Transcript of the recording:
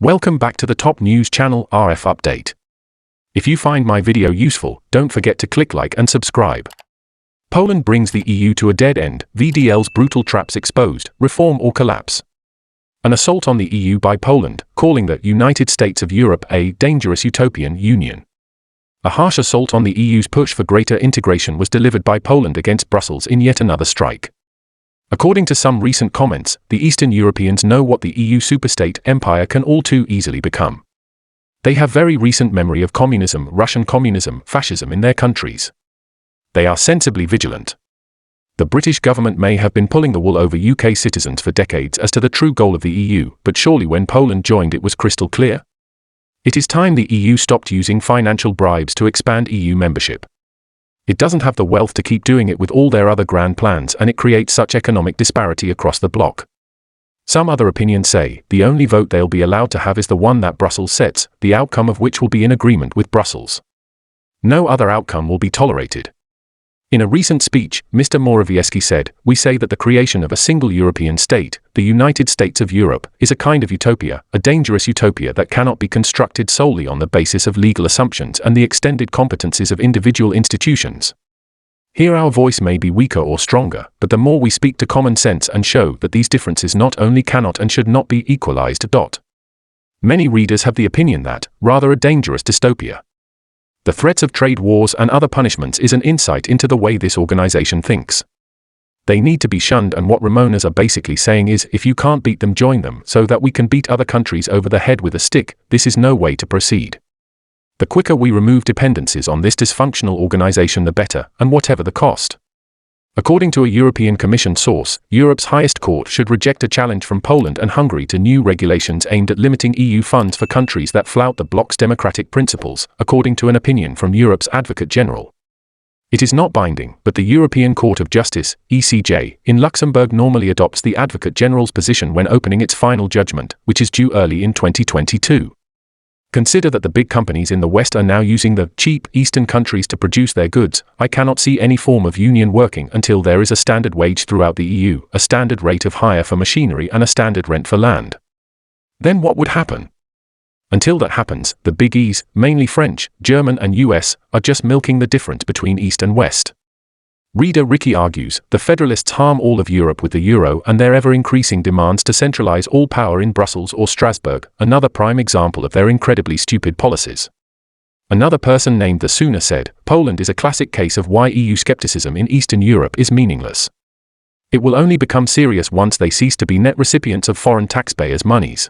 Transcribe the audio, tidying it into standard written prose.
Welcome back to the Top News Channel RF Update. If you find my video useful, don't forget to click like and subscribe. Poland brings the EU to a dead end, VDL's brutal traps exposed, reform or collapse. An assault on the EU by Poland, calling the United States of Europe a dangerous utopian union. A harsh assault on the EU's push for greater integration was delivered by Poland against Brussels in yet another strike. According to some recent comments, the Eastern Europeans know what the EU superstate empire can all too easily become. They have very recent memory of communism, Russian communism, fascism in their countries. They are sensibly vigilant. The British government may have been pulling the wool over UK citizens for decades as to the true goal of the EU, but surely when Poland joined it was crystal clear. It is time the EU stopped using financial bribes to expand EU membership. It doesn't have the wealth to keep doing it with all their other grand plans, and it creates such economic disparity across the bloc. Some other opinions say the only vote they'll be allowed to have is the one that Brussels sets, the outcome of which will be in agreement with Brussels. No other outcome will be tolerated. In a recent speech, Mr. Morawiecki said, "We say that the creation of a single European state, the United States of Europe, is a kind of utopia, a dangerous utopia that cannot be constructed solely on the basis of legal assumptions and the extended competencies of individual institutions. Here our voice may be weaker or stronger, but the more we speak to common sense and show that these differences not only cannot and should not be equalized. Many readers have the opinion that, rather a dangerous dystopia. The threats of trade wars and other punishments is an insight into the way this organization thinks. They need to be shunned, and what Ramonas are basically saying is, if you can't beat them, join them, so that we can beat other countries over the head with a stick. This is no way to proceed. The quicker we remove dependencies on this dysfunctional organization, the better, and whatever the cost." According to a European Commission source, Europe's highest court should reject a challenge from Poland and Hungary to new regulations aimed at limiting EU funds for countries that flout the bloc's democratic principles, according to an opinion from Europe's Advocate General. It is not binding, but the European Court of Justice, ECJ, in Luxembourg normally adopts the Advocate General's position when opening its final judgment, which is due early in 2022. Consider that the big companies in the West are now using the cheap Eastern countries to produce their goods. I cannot see any form of union working until there is a standard wage throughout the EU, a standard rate of hire for machinery, and a standard rent for land. Then what would happen? Until that happens, the big E's, mainly French, German and US, are just milking the difference between East and West. Reader Ricky argues, the federalists harm all of Europe with the euro and their ever-increasing demands to centralize all power in Brussels or Strasbourg, another prime example of their incredibly stupid policies. Another person named the Sooner said, Poland is a classic case of why EU skepticism in Eastern Europe is meaningless. It will only become serious once they cease to be net recipients of foreign taxpayers' monies.